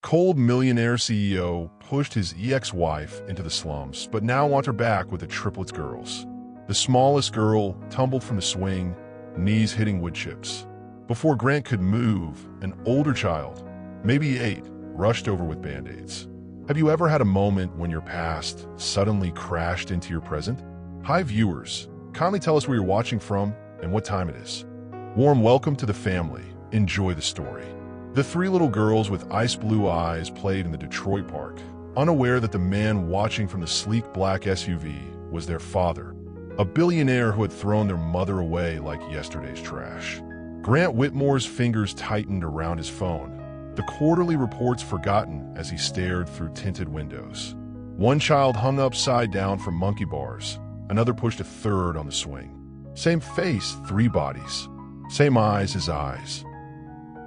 Cold Millionaire CEO pushed his ex-wife into the slums, but now wants her back with the Triplets girls. The smallest girl tumbled from the swing, knees hitting wood chips. Before Grant could move, an older child, maybe 8, rushed over with band-aids. Have you ever had a moment when your past suddenly crashed into your present? Hi viewers, kindly tell us where you're watching from and what time it is. Warm welcome to the family. Enjoy the story. The 3 little girls with ice blue eyes played in the Detroit park, unaware that the man watching from the sleek black SUV was their father, a billionaire who had thrown their mother away like yesterday's trash. Grant Whitmore's fingers tightened around his phone, the quarterly reports forgotten as he stared through tinted windows. One child hung upside down from monkey bars, another pushed a third on the swing. Same face, 3 bodies. Same eyes as eyes.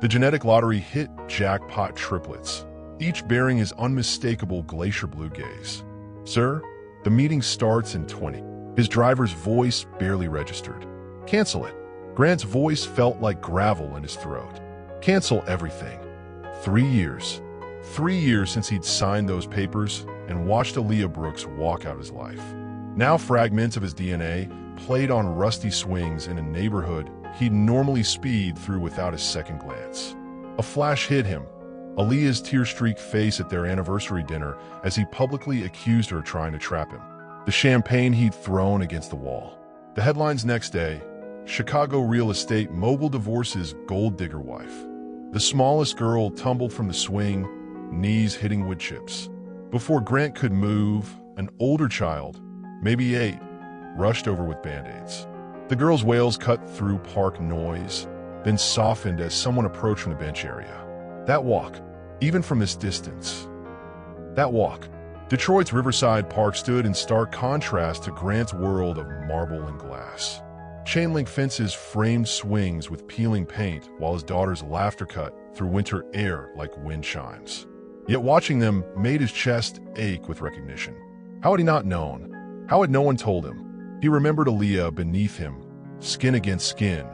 The genetic lottery hit jackpot triplets, each bearing his unmistakable glacier blue gaze. Sir, the meeting starts in 20. His driver's voice barely registered. Cancel it. Grant's voice felt like gravel in his throat. Cancel everything. 3 years. 3 years since he'd signed those papers and watched Aaliyah Brooks walk out his life. Now fragments of his DNA played on rusty swings in a neighborhood he'd normally speed through without a second glance. A flash hit him, Aaliyah's tear-streaked face at their anniversary dinner as he publicly accused her of trying to trap him. The champagne he'd thrown against the wall. The headlines next day: Chicago real estate mogul divorces gold digger wife. The smallest girl tumbled from the swing, knees hitting wood chips. Before Grant could move, an older child, maybe 8, rushed over with band-aids. The girl's wails cut through park noise, then softened as someone approached from the bench area. That walk, even from this distance. That walk. Detroit's Riverside Park stood in stark contrast to Grant's world of marble and glass. Chain-link fences framed swings with peeling paint, while his daughter's laughter cut through winter air like wind chimes. Yet watching them made his chest ache with recognition. How had he not known? How had no one told him? He remembered Aaliyah beneath him, skin against skin,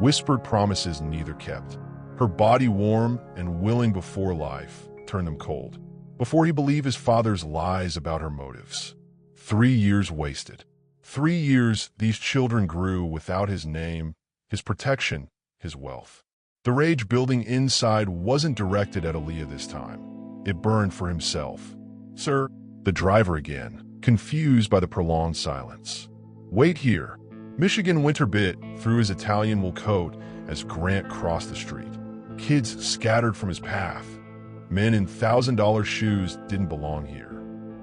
whispered promises neither kept. Her body warm and willing before life turned them cold. Before he believed his father's lies about her motives. 3 years wasted. 3 years these children grew without his name, his protection, his wealth. The rage building inside wasn't directed at Aaliyah this time. It burned for himself. Sir, the driver again, confused by the prolonged silence. Wait here. Michigan winter bit through his Italian wool coat as Grant crossed the street. Kids scattered from his path. Men in $1,000 shoes didn't belong here.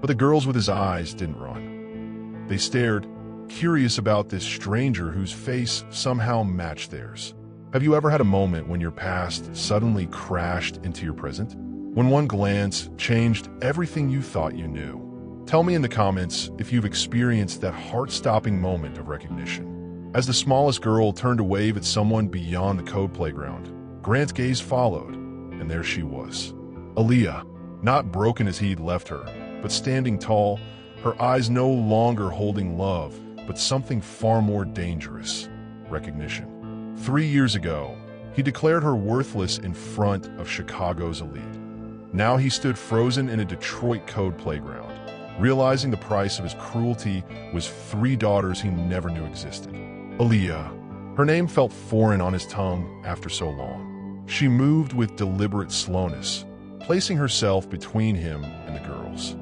But the girls with his eyes didn't run. They stared, curious about this stranger whose face somehow matched theirs. Have you ever had a moment when your past suddenly crashed into your present? When one glance changed everything you thought you knew? Tell me in the comments if you've experienced that heart-stopping moment of recognition. As the smallest girl turned to wave at someone beyond the code playground, Grant's gaze followed, and there she was. Aaliyah, not broken as he'd left her, but standing tall, her eyes no longer holding love, but something far more dangerous: recognition. 3 years ago, he declared her worthless in front of Chicago's elite. Now he stood frozen in a Detroit code playground, realizing the price of his cruelty was 3 daughters he never knew existed. Aaliyah. Her name felt foreign on his tongue after so long. She moved with deliberate slowness, placing herself between him and the girls.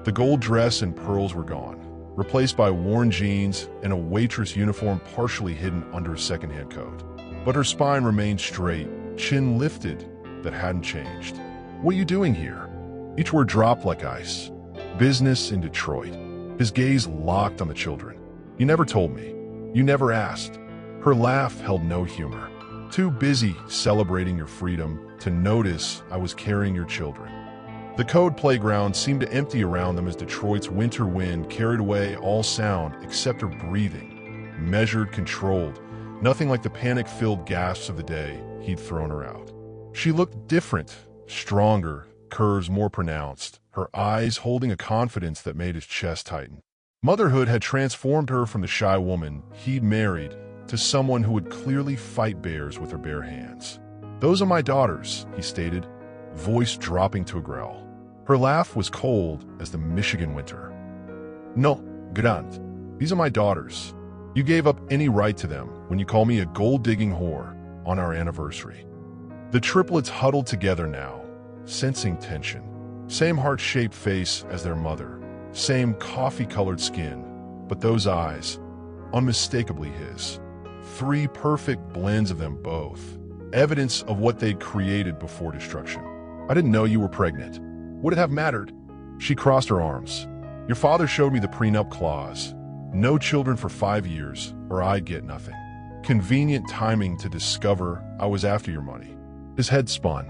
The gold dress and pearls were gone, replaced by worn jeans and a waitress uniform partially hidden under a secondhand coat. But her spine remained straight, chin lifted, that hadn't changed. What are you doing here? Each word dropped like ice. Business in Detroit. His gaze locked on the children. You never told me. You never asked. Her laugh held no humor. Too busy celebrating your freedom to notice I was carrying your children. The code playground seemed to empty around them as Detroit's winter wind carried away all sound except her breathing. Measured, controlled, nothing like the panic-filled gasps of the day he'd thrown her out. She looked different, stronger, curves more pronounced, her eyes holding a confidence that made his chest tighten. Motherhood had transformed her from the shy woman he'd married to someone who would clearly fight bears with her bare hands. "Those are my daughters," he stated, voice dropping to a growl. Her laugh was cold as the Michigan winter. No, Grant, these are my daughters. You gave up any right to them when you call me a gold-digging whore on our anniversary. The triplets huddled together now, sensing tension. Same heart-shaped face as their mother, same coffee-colored skin, but those eyes, unmistakably his. 3 perfect blends of them both, evidence of what they'd created before destruction. I didn't know you were pregnant. Would it have mattered? She crossed her arms. Your father showed me the prenup clause. No children for 5 years, or I'd get nothing. Convenient timing to discover I was after your money. His head spun.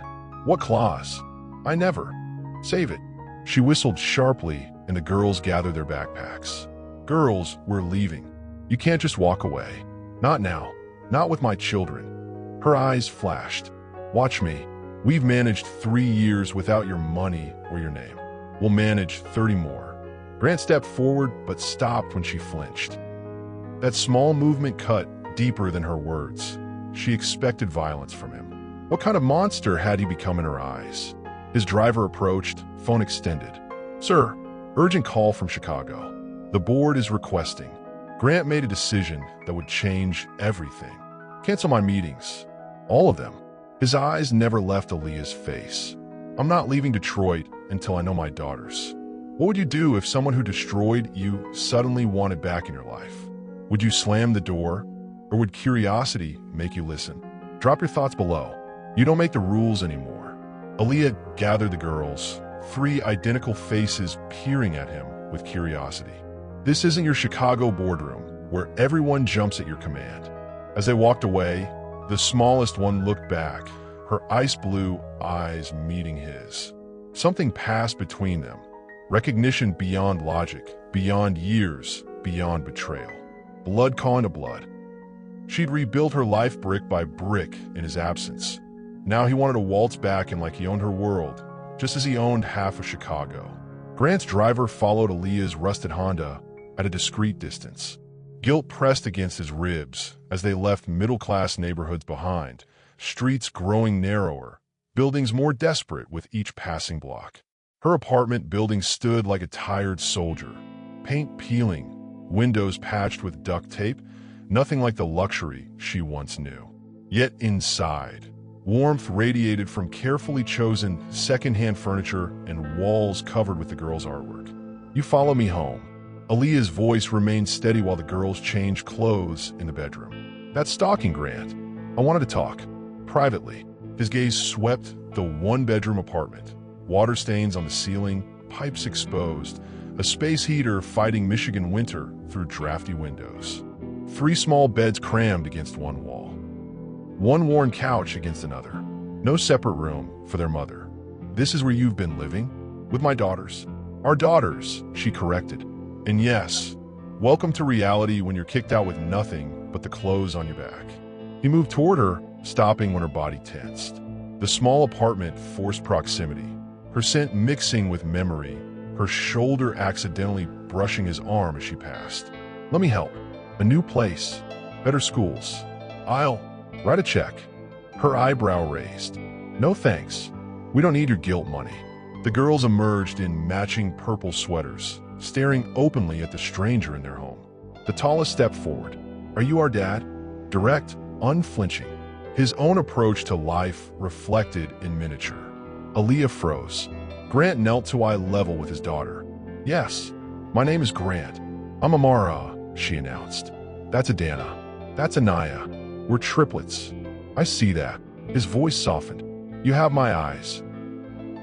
What clause? I never. Save it. She whistled sharply, and the girls gathered their backpacks. Girls, we're leaving. You can't just walk away. Not now. Not with my children. Her eyes flashed. Watch me. We've managed 3 years without your money or your name. We'll manage 30 more. Grant stepped forward, but stopped when she flinched. That small movement cut deeper than her words. She expected violence from him. What kind of monster had he become in her eyes? His driver approached, phone extended. Sir, urgent call from Chicago. The board is requesting. Grant made a decision that would change everything. Cancel my meetings. All of them. His eyes never left Aaliyah's face. I'm not leaving Detroit until I know my daughters. What would you do if someone who destroyed you suddenly wanted back in your life? Would you slam the door? Or would curiosity make you listen? Drop your thoughts below. You don't make the rules anymore. Aaliyah gathered the girls, 3 identical faces peering at him with curiosity. This isn't your Chicago boardroom, where everyone jumps at your command. As they walked away, the smallest one looked back, her ice blue eyes meeting his. Something passed between them. Recognition beyond logic, beyond years, beyond betrayal. Blood calling to blood. She'd rebuilt her life brick by brick in his absence. Now he wanted to waltz back in like he owned her world, just as he owned half of Chicago. Grant's driver followed Aaliyah's rusted Honda at a discreet distance. Guilt pressed against his ribs as they left middle-class neighborhoods behind, streets growing narrower, buildings more desperate with each passing block. Her apartment building stood like a tired soldier, paint peeling, windows patched with duct tape, nothing like the luxury she once knew. Yet inside, warmth radiated from carefully chosen second-hand furniture and walls covered with the girls' artwork. You follow me home. Aaliyah's voice remained steady while the girls changed clothes in the bedroom. That's stalking, Grant. I wanted to talk. Privately. His gaze swept the 1-bedroom apartment. Water stains on the ceiling, pipes exposed, a space heater fighting Michigan winter through drafty windows. 3 small beds crammed against one wall. 1 worn couch against another. No separate room for their mother. This is where you've been living? With my daughters. Our daughters, she corrected. And yes, welcome to reality when you're kicked out with nothing but the clothes on your back. He moved toward her, stopping when her body tensed. The small apartment forced proximity, her scent mixing with memory, her shoulder accidentally brushing his arm as she passed. Let me help. A new place. Better schools. I'll write a check. Her eyebrow raised. No thanks. We don't need your guilt money. The girls emerged in matching purple sweaters, staring openly at the stranger in their home. The tallest stepped forward. Are you our dad? Direct, unflinching. His own approach to life reflected in miniature. Aaliyah froze. Grant knelt to eye level with his daughter. Yes, my name is Grant. I'm Amara, she announced. That's Adana. That's Anaya. We're triplets. I see that. His voice softened. You have my eyes.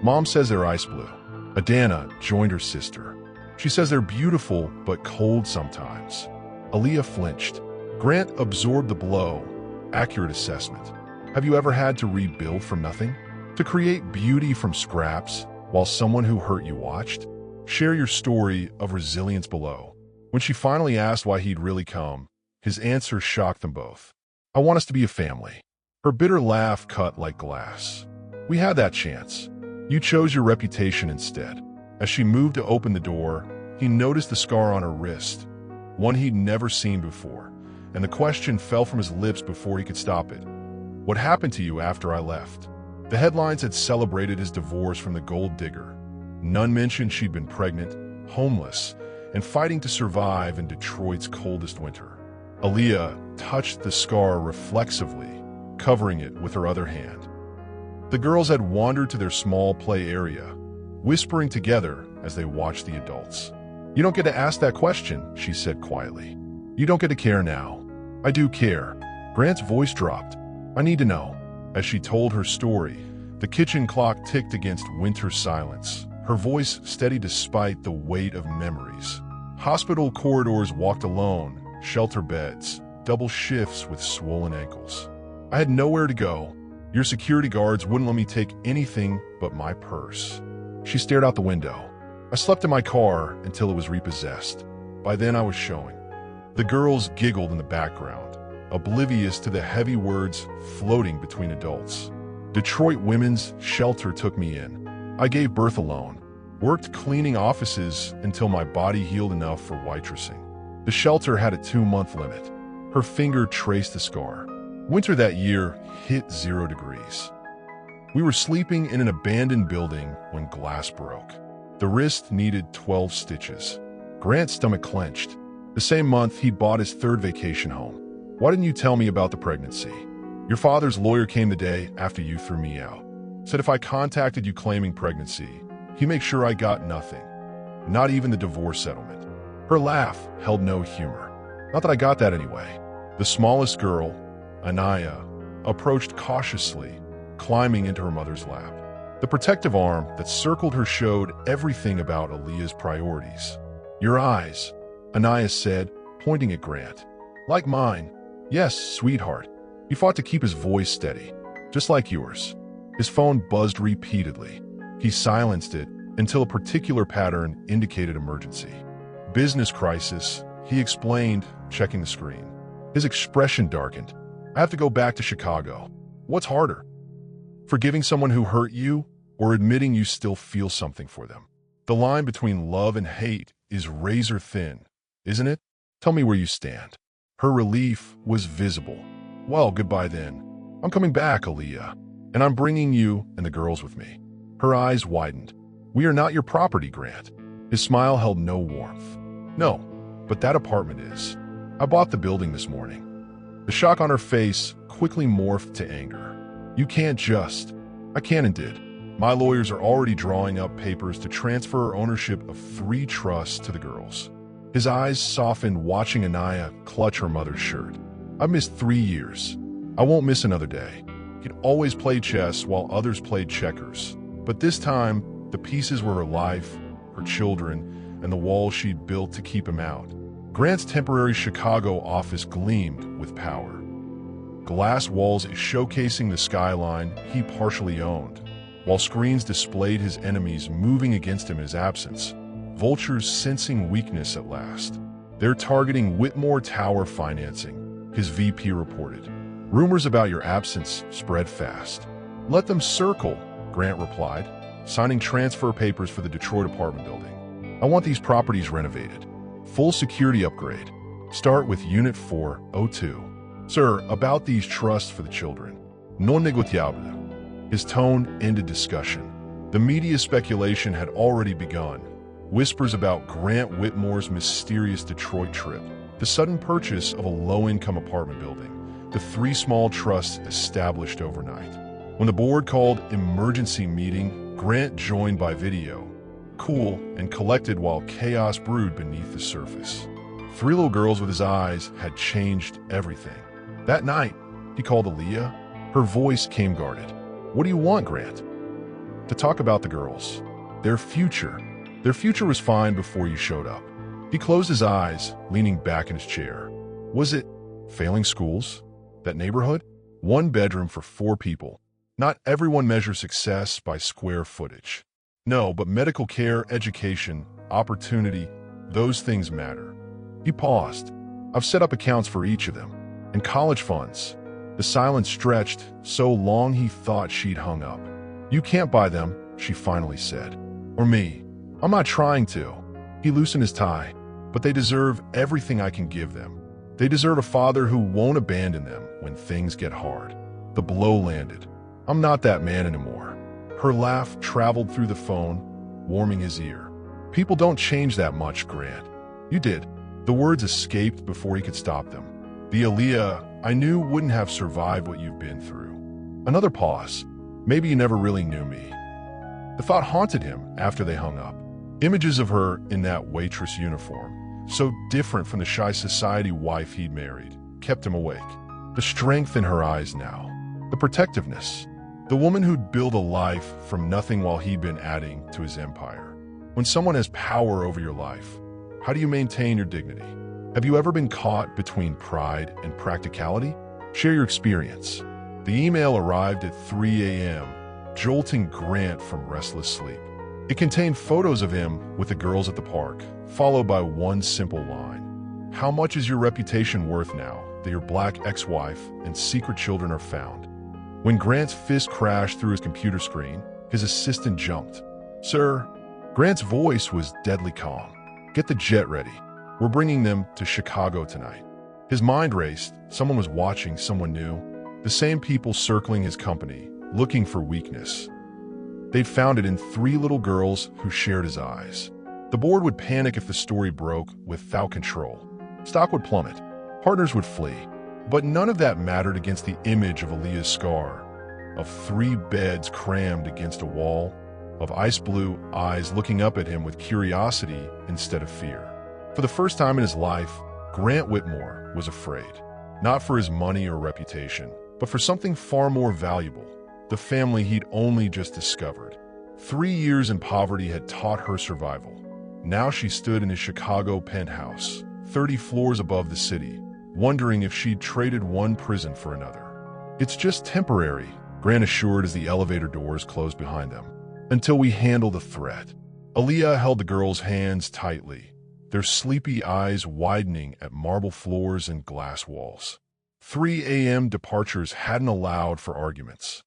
Mom says they're ice blue. Adana joined her sister. She says they're beautiful but cold sometimes. Aaliyah flinched. Grant absorbed the blow. Accurate assessment. Have you ever had to rebuild from nothing? To create beauty from scraps while someone who hurt you watched? Share your story of resilience below. When she finally asked why he'd really come, his answer shocked them both. I want us to be a family. Her bitter laugh cut like glass. We had that chance. You chose your reputation instead. As she moved to open the door, he noticed the scar on her wrist, one he'd never seen before, and the question fell from his lips before he could stop it. What happened to you after I left? The headlines had celebrated his divorce from the gold digger. None mentioned she'd been pregnant, homeless, and fighting to survive in Detroit's coldest winter. Aaliyah touched the scar reflexively, covering it with her other hand. The girls had wandered to their small play area, whispering together as they watched the adults. "You don't get to ask that question," she said quietly. "You don't get to care now." "I do care." Grant's voice dropped. "I need to know." As she told her story, the kitchen clock ticked against winter silence, her voice steady despite the weight of memories. Hospital corridors walked alone, shelter beds, double shifts with swollen ankles. "I had nowhere to go. Your security guards wouldn't let me take anything but my purse." She stared out the window. "I slept in my car until it was repossessed. By then I was showing." The girls giggled in the background, oblivious to the heavy words floating between adults. "Detroit Women's Shelter took me in. I gave birth alone. Worked cleaning offices until my body healed enough for waitressing. The shelter had a 2-month limit." Her finger traced the scar. "Winter that year hit 0 degrees. We were sleeping in an abandoned building when glass broke. The wrist needed 12 stitches." Grant's stomach clenched. The same month, he bought his 3rd vacation home. "Why didn't you tell me about the pregnancy? Your father's lawyer came the day after you threw me out. Said if I contacted you claiming pregnancy, he'd make sure I got nothing. Not even the divorce settlement." Her laugh held no humor. "Not that I got that anyway." The smallest girl, Anaya, approached cautiously, climbing into her mother's lap. The protective arm that circled her showed everything about Aaliyah's priorities. "Your eyes," Anaya said, pointing at Grant. "Like mine." "Yes, sweetheart." He fought to keep his voice steady. "Just like yours." His phone buzzed repeatedly. He silenced it until a particular pattern indicated emergency. "Business crisis," he explained, checking the screen. His expression darkened. "I have to go back to Chicago." "What's harder? Forgiving someone who hurt you, or admitting you still feel something for them? The line between love and hate is razor thin, isn't it? Tell me where you stand." Her relief was visible. "Well, goodbye then. I'm coming back, Aaliyah, and I'm bringing you and the girls with me." Her eyes widened. "We are not your property, Grant." His smile held no warmth. "No, but that apartment is. I bought the building this morning." The shock on her face quickly morphed to anger. "You can't just." "I can and did. My lawyers are already drawing up papers to transfer ownership of 3 trusts to the girls." His eyes softened, watching Anaya clutch her mother's shirt. "I've missed 3 years. I won't miss another day." He'd always played chess while others played checkers. But this time, the pieces were her life, her children, and the walls she'd built to keep him out. Grant's temporary Chicago office gleamed with power. Glass walls showcasing the skyline he partially owned, while screens displayed his enemies moving against him in his absence. Vultures sensing weakness at last. "They're targeting Whitmore Tower financing," his VP reported. "Rumors about your absence spread fast." "Let them circle," Grant replied, signing transfer papers for the Detroit apartment building. "I want these properties renovated. Full security upgrade. Start with Unit 402. Sir, about these trusts for the children. Non negociable." His tone ended discussion. The media speculation had already begun. Whispers about Grant Whitmore's mysterious Detroit trip, the sudden purchase of a low-income apartment building, the 3 small trusts established overnight. When the board called emergency meeting, Grant joined by video, cool and collected while chaos brewed beneath the surface. 3 little girls with his eyes had changed everything. That night, he called Aaliyah. Her voice came guarded. "What do you want, Grant?" "To talk about the girls. Their future. Their future was fine before you showed up." He closed his eyes, leaning back in his chair. Was it failing schools? That neighborhood? 1 bedroom for 4 people. Not everyone measures success by square footage. No, but medical care, education, opportunity, those things matter. He paused. "I've set up accounts for each of them. And college funds." The silence stretched so long he thought she'd hung up. "You can't buy them," she finally said. "Or me. I'm not trying to." He loosened his tie. "But they deserve everything I can give them. They deserve a father who won't abandon them when things get hard." The blow landed. I'm not that man anymore. Her laugh traveled through the phone, warming his ear. People don't change that much, Grant. You did. The words escaped before he could stop them. The Aaliyah I knew wouldn't have survived what you've been through. Another pause. Maybe you never really knew me. The thought haunted him after they hung up. Images of her in that waitress uniform, so different from the shy society wife he'd married, kept him awake. The strength in her eyes now. The protectiveness. The woman who'd built a life from nothing while he'd been adding to his empire. When someone has power over your life, how do you maintain your dignity? Have you ever been caught between pride and practicality? Share your experience. The email arrived at 3 a.m., jolting Grant from restless sleep. It contained photos of him with the girls at the park, followed by one simple line. How much is your reputation worth now that your black ex-wife and secret children are found? When Grant's fist crashed through his computer screen, his assistant jumped. Sir, Grant's voice was deadly calm. Get the jet ready. We're bringing them to Chicago tonight. His mind raced. Someone was watching, someone new. The same people circling his company, looking for weakness. They'd found it in 3 little girls who shared his eyes. The board would panic if the story broke without control. Stock would plummet. Partners would flee. But none of that mattered against the image of Aaliyah's scar, of 3 beds crammed against a wall, of ice-blue eyes looking up at him with curiosity instead of fear. For the first time in his life, Grant Whitmore was afraid. Not for his money or reputation, but for something far more valuable, the family he'd only just discovered. 3 years in poverty had taught her survival. Now she stood in his Chicago penthouse, 30 floors above the city, wondering if she'd traded one prison for another. It's just temporary, Grant assured as the elevator doors closed behind them. Until we handle the threat. Aaliyah held the girls' hands tightly, their sleepy eyes widening at marble floors and glass walls. 3 a.m. departures hadn't allowed for arguments.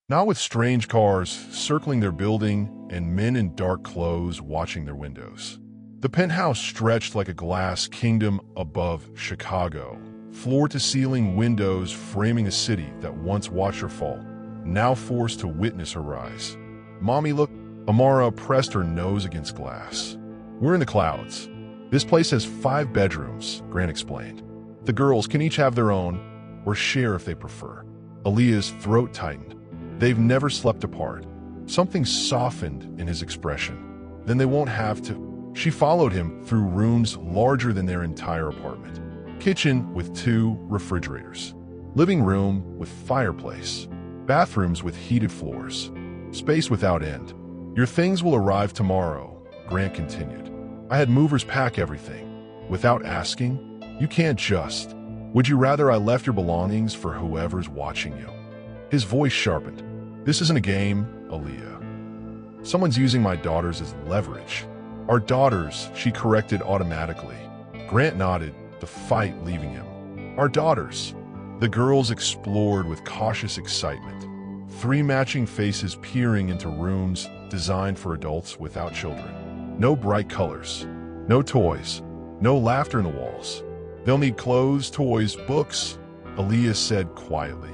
Not with strange cars circling their building and men in dark clothes watching their windows. The penthouse stretched like a glass kingdom above Chicago, floor-to-ceiling windows framing a city that once watched her fall, now forced to witness her rise. Mommy, look. Amara pressed her nose against glass. We're in the clouds. This place has 5 bedrooms, Grant explained. The girls can each have their own, or share if they prefer. Aaliyah's throat tightened. They've never slept apart. Something softened in his expression. Then they won't have to. She followed him through rooms larger than their entire apartment. Kitchen with 2 refrigerators. Living room with fireplace. Bathrooms with heated floors. Space without end. Your things will arrive tomorrow, Grant continued. I had movers pack everything. Without asking, you can't just. Would you rather I left your belongings for whoever's watching you? His voice sharpened. This isn't a game, Aaliyah. Someone's using my daughters as leverage. Our daughters, she corrected automatically. Grant nodded, the fight leaving him. Our daughters. The girls explored with cautious excitement. 3 matching faces peering into rooms designed for adults without children. No bright colors. No toys. No laughter in the walls. They'll need clothes, toys, books, Aaliyah said quietly.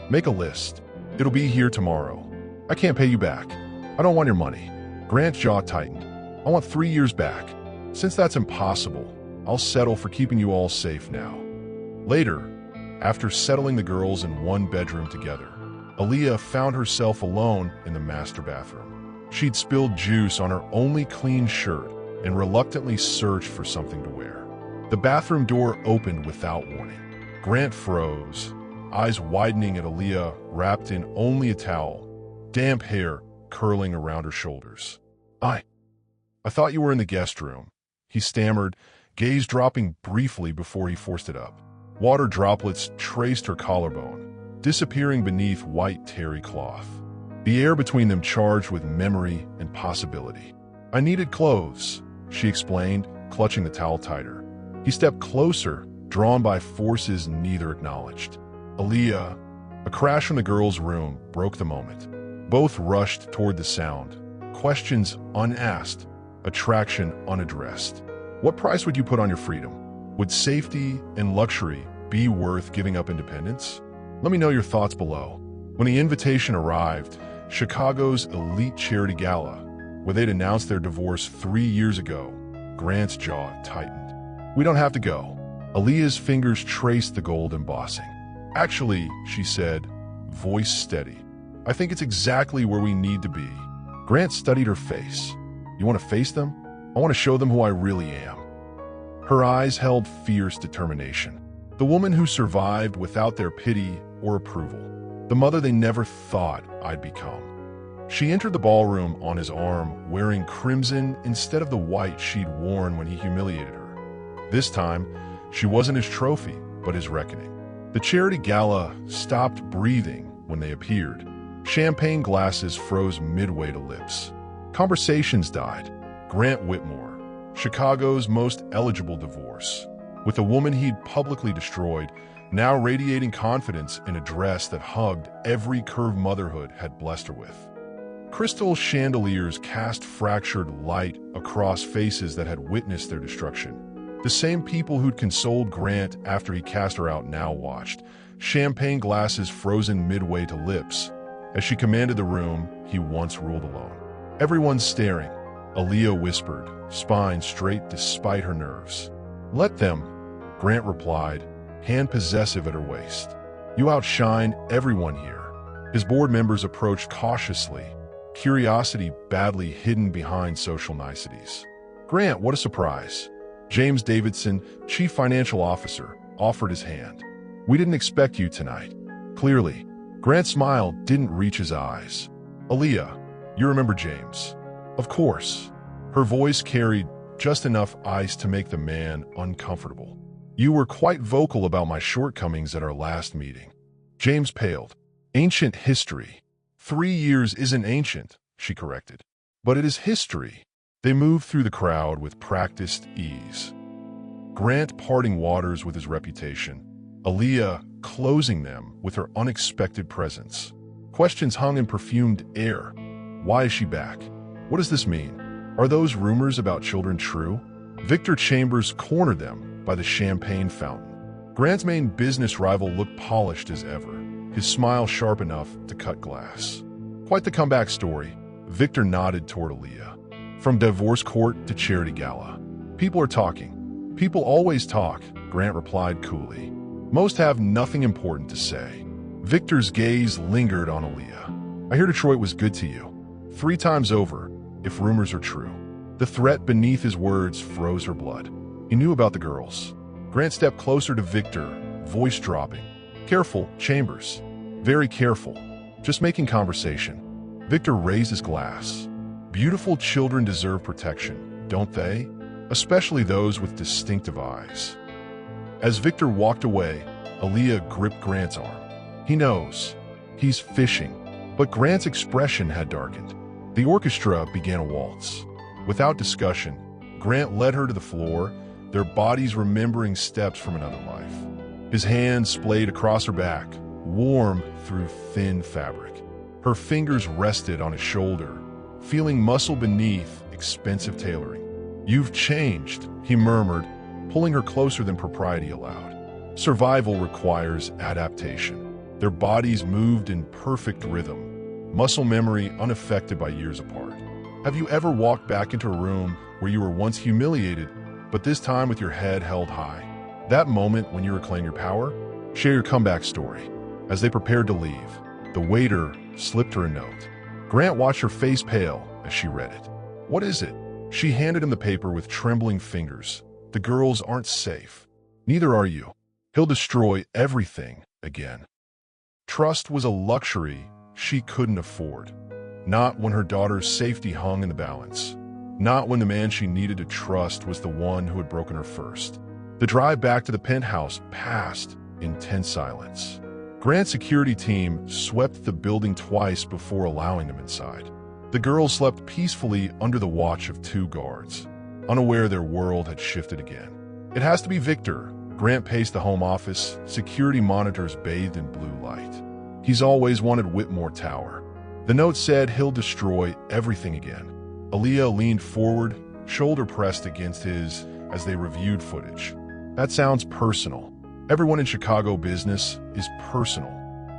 Make a list. It'll be here tomorrow. I can't pay you back. I don't want your money. Grant's jaw tightened. I want 3 years back. Since that's impossible, I'll settle for keeping you all safe now. Later, after settling the girls in 1 bedroom together, Aaliyah found herself alone in the master bathroom. She'd spilled juice on her only clean shirt and reluctantly searched for something to wear. The bathroom door opened without warning. Grant froze, eyes widening at Aaliyah wrapped in only a towel, damp hair curling around her shoulders. I thought you were in the guest room, he stammered, gaze dropping briefly before he forced it up. Water droplets traced her collarbone, disappearing beneath white terry cloth. The air between them charged with memory and possibility. I needed clothes, she explained, clutching the towel tighter. He stepped closer, drawn by forces neither acknowledged. Aaliyah, a crash from the girls' room broke the moment. Both rushed toward the sound, questions unasked, attraction unaddressed. What price would you put on your freedom? Would safety and luxury be worth giving up independence? Let me know your thoughts below. When the invitation arrived, Chicago's elite charity gala, where they'd announced their divorce 3 years ago, Grant's jaw tightened. "We don't have to go." Aaliyah's fingers traced the gold embossing. "Actually," she said, voice steady, "I think it's exactly where we need to be." Grant studied her face. "You want to face them? I want to show them who I really am." Her eyes held fierce determination. The woman who survived without their pity or approval. The mother they never thought I'd become. She entered the ballroom on his arm, wearing crimson instead of the white she'd worn when he humiliated her. This time, she wasn't his trophy, but his reckoning. The charity gala stopped breathing when they appeared. Champagne glasses froze midway to lips. Conversations died. Grant Whitmore, Chicago's most eligible divorce, with a woman he'd publicly destroyed, now radiating confidence in a dress that hugged every curve motherhood had blessed her with. Crystal chandeliers cast fractured light across faces that had witnessed their destruction. The same people who'd consoled Grant after he cast her out now watched, champagne glasses frozen midway to lips, as she commanded the room he once ruled alone. "Everyone's staring," Aaliyah whispered, spine straight despite her nerves. "Let them," Grant replied, hand possessive at her waist. "You outshine everyone here." His board members approached cautiously, curiosity badly hidden behind social niceties. "Grant, what a surprise." James Davidson, chief financial officer, offered his hand. "We didn't expect you tonight." Clearly, Grant's smile didn't reach his eyes. "Aaliyah, you remember James?" "Of course." Her voice carried just enough ice to make the man uncomfortable. "You were quite vocal about my shortcomings at our last meeting." James paled. "Ancient history." 3 years isn't ancient, she corrected. "But it is history." They moved through the crowd with practiced ease. Grant parting waters with his reputation, Aaliyah closing them with her unexpected presence. Questions hung in perfumed air. Why is she back? What does this mean? Are those rumors about children true? Victor Chambers cornered them by the champagne fountain. Grant's main business rival looked polished as ever, his smile sharp enough to cut glass. "Quite the comeback story." Victor nodded toward Aaliyah. "From divorce court to charity gala. People are talking." "People always talk," Grant replied coolly. "Most have nothing important to say." Victor's gaze lingered on Aaliyah. "I hear Detroit was good to you. 3 times over, if rumors are true." The threat beneath his words froze her blood. He knew about the girls. Grant stepped closer to Victor, voice dropping. "Careful, Chambers. Very careful. Just making conversation." Victor raised his glass. "Beautiful children deserve protection, don't they? Especially those with distinctive eyes." As Victor walked away, Aaliyah gripped Grant's arm. "He knows. He's fishing." But Grant's expression had darkened. The orchestra began a waltz. Without discussion, Grant led her to the floor, their bodies remembering steps from another life. His hands splayed across her back, warm through thin fabric. Her fingers rested on his shoulder, feeling muscle beneath expensive tailoring. "You've changed," he murmured, pulling her closer than propriety allowed. Survival requires adaptation. Their bodies moved in perfect rhythm, muscle memory unaffected by years apart. Have you ever walked back into a room where you were once humiliated, but this time with your head held high? That moment when you reclaim your power? Share your comeback story. As they prepared to leave, the waiter slipped her a note. Grant watched her face pale as she read it. "What is it?" She handed him the paper with trembling fingers. "The girls aren't safe. Neither are you. He'll destroy everything again." Trust was a luxury she couldn't afford. Not when her daughter's safety hung in the balance. Not when the man she needed to trust was the one who had broken her first. The drive back to the penthouse passed in tense silence. Grant's security team swept the building twice before allowing them inside. The girls slept peacefully under the watch of 2 guards, unaware their world had shifted again. "It has to be Victor." Grant paced the home office, security monitors bathed in blue light. "He's always wanted Whitmore Tower." The note said he'll destroy everything again. Aaliyah leaned forward, shoulder pressed against his as they reviewed footage. "That sounds personal." Everyone in Chicago business is personal,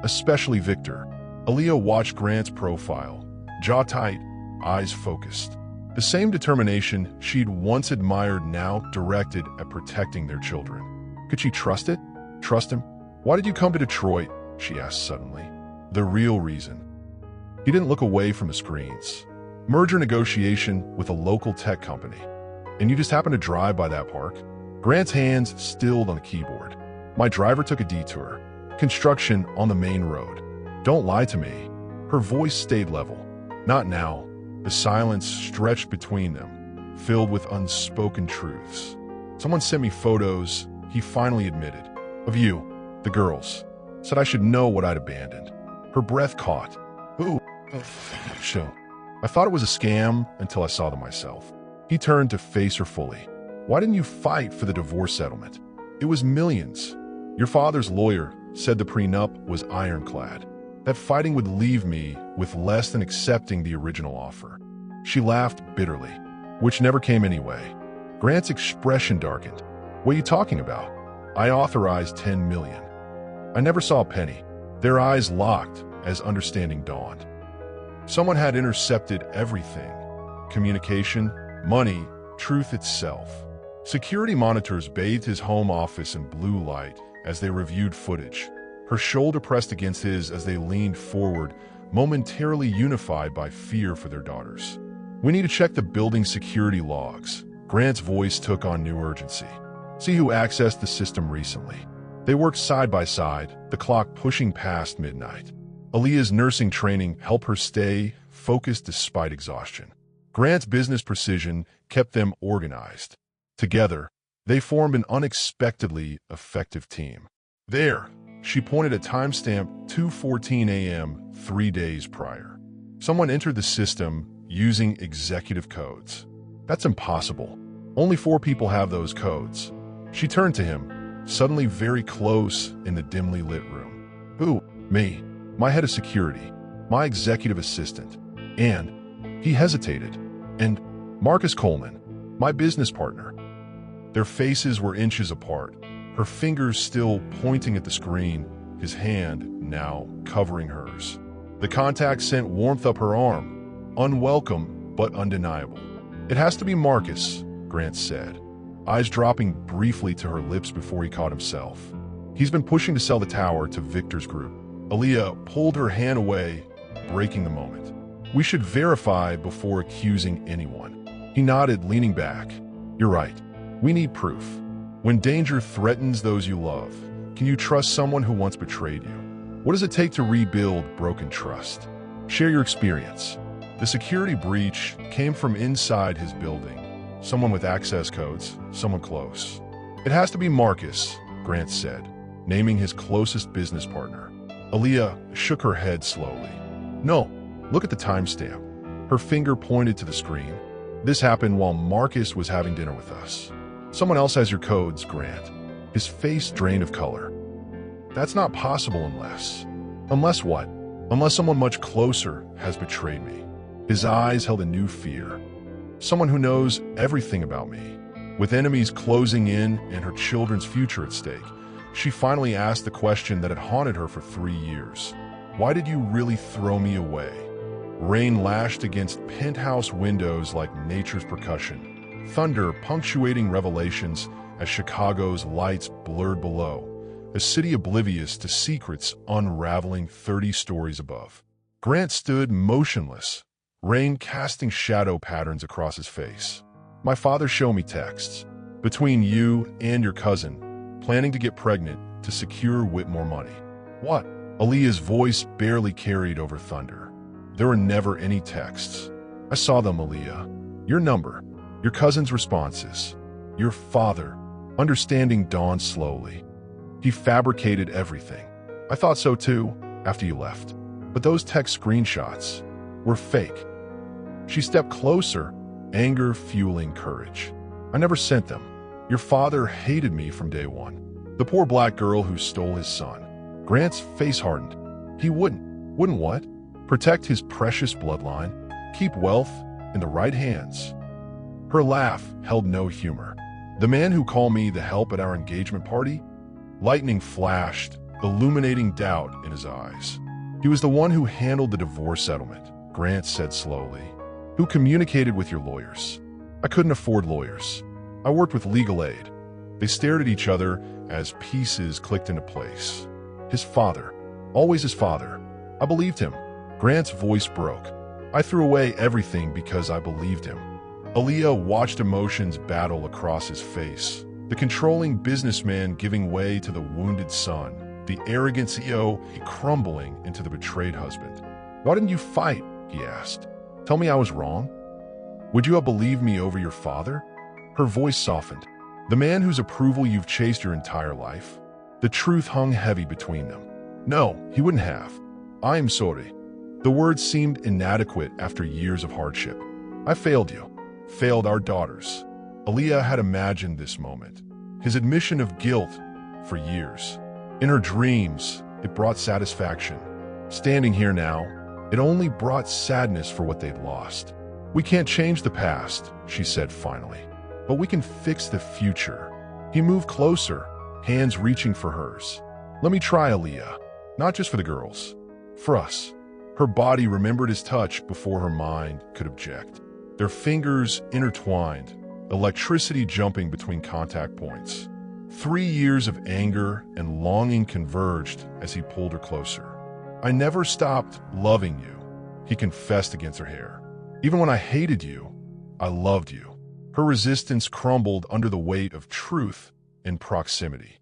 especially Victor. Aaliyah watched Grant's profile, jaw tight, eyes focused. The same determination she'd once admired now directed at protecting their children. Could she trust it? Trust him? Why did you come to Detroit? She asked suddenly. The real reason. He didn't look away from the screens. Merger negotiation with a local tech company. And you just happened to drive by that park? Grant's hands stilled on the keyboard. My driver took a detour. Construction on the main road. Don't lie to me. Her voice stayed level. Not now. The silence stretched between them, filled with unspoken truths. Someone sent me photos, he finally admitted. Of you, the girls. Said I should know what I'd abandoned. Her breath caught. Ooh. So, I thought it was a scam until I saw them myself. He turned to face her fully. Why didn't you fight for the divorce settlement? It was millions. Your father's lawyer said the prenup was ironclad. That fighting would leave me with less than accepting the original offer. She laughed bitterly, which never came anyway. Grant's expression darkened. What are you talking about? I authorized $10 million. I never saw a penny. Their eyes locked as understanding dawned. Someone had intercepted everything. Communication, money, truth itself. Security monitors bathed his home office in blue light as they reviewed footage. Her shoulder pressed against his as they leaned forward, momentarily unified by fear for their daughters. We need to check the building security logs. Grant's voice took on new urgency. See who accessed the system recently. They worked side by side, the clock pushing past midnight. Aaliyah's nursing training helped her stay focused despite exhaustion. Grant's business precision kept them organized. Together, they formed an unexpectedly effective team. There, she pointed at timestamp 2:14 a.m. 3 days prior. Someone entered the system using executive codes. That's impossible. Only 4 people have those codes. She turned to him, suddenly very close in the dimly lit room. Who? Me. My head of security. My executive assistant. And he hesitated. And Marcus Coleman, my business partner. Their faces were inches apart, her fingers still pointing at the screen, his hand now covering hers. The contact sent warmth up her arm, unwelcome but undeniable. It has to be Marcus, Grant said, eyes dropping briefly to her lips before he caught himself. He's been pushing to sell the tower to Victor's group. Aaliyah pulled her hand away, breaking the moment. We should verify before accusing anyone. He nodded, leaning back. You're right. We need proof. When danger threatens those you love, can you trust someone who once betrayed you? What does it take to rebuild broken trust? Share your experience. The security breach came from inside his building. Someone with access codes, someone close. It has to be Marcus, Grant said, naming his closest business partner. Aaliyah shook her head slowly. No, look at the timestamp. Her finger pointed to the screen. This happened while Marcus was having dinner with us. Someone else has your codes, Grant. His face drained of color. That's not possible unless... Unless what? Unless someone much closer has betrayed me. His eyes held a new fear. Someone who knows everything about me. With enemies closing in and her children's future at stake, she finally asked the question that had haunted her for 3 years. Why did you really throw me away? Rain lashed against penthouse windows like nature's percussion. Thunder punctuating revelations as Chicago's lights blurred below, a city oblivious to secrets unraveling 30 stories above. Grant stood motionless, rain casting shadow patterns across his face. My father showed me texts. Between you and your cousin, planning to get pregnant to secure Whitmore money. What? Aaliyah's voice barely carried over thunder. There were never any texts. I saw them, Aaliyah. Your number. Your cousin's responses. Your father. Understanding dawned slowly. He fabricated everything. I thought so too, after you left. But those text screenshots were fake. She stepped closer, anger fueling courage. I never sent them. Your father hated me from day one. The poor black girl who stole his son. Grant's face hardened. He wouldn't. Wouldn't what? Protect his precious bloodline. Keep wealth in the right hands. Her laugh held no humor. The man who called me the help at our engagement party? Lightning flashed, illuminating doubt in his eyes. He was the one who handled the divorce settlement, Grant said slowly. Who communicated with your lawyers? I couldn't afford lawyers. I worked with legal aid. They stared at each other as pieces clicked into place. His father. Always his father. I believed him. Grant's voice broke. I threw away everything because I believed him. Aaliyah watched emotions battle across his face. The controlling businessman giving way to the wounded son. The arrogant CEO crumbling into the betrayed husband. Why didn't you fight? He asked. Tell me I was wrong? Would you have believed me over your father? Her voice softened. The man whose approval you've chased your entire life? The truth hung heavy between them. No, he wouldn't have. I'm sorry. The words seemed inadequate after years of hardship. I failed you. Failed our daughters. Aaliyah had imagined this moment. His admission of guilt for years. In her dreams, it brought satisfaction. Standing here now, it only brought sadness for what they'd lost. We can't change the past, she said finally, but we can fix the future. He moved closer, hands reaching for hers. Let me try, Aaliyah. Not just for the girls. For us. Her body remembered his touch before her mind could object. Their fingers intertwined, electricity jumping between contact points. 3 years of anger and longing converged as he pulled her closer. I never stopped loving you, he confessed against her hair. Even when I hated you, I loved you. Her resistance crumbled under the weight of truth and proximity.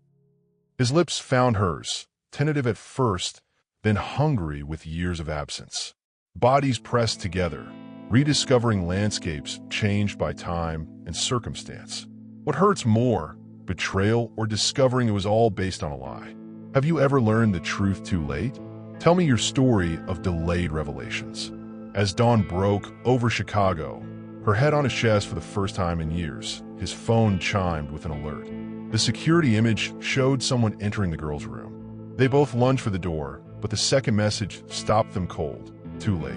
His lips found hers, tentative at first, then hungry with years of absence. Bodies pressed together, rediscovering landscapes changed by time and circumstance. What hurts more, betrayal or discovering it was all based on a lie? Have you ever learned the truth too late? Tell me your story of delayed revelations. As dawn broke over Chicago, her head on his chest for the first time in years, his phone chimed with an alert. The security image showed someone entering the girl's room. They both lunged for the door, but the second message stopped them cold. Too late.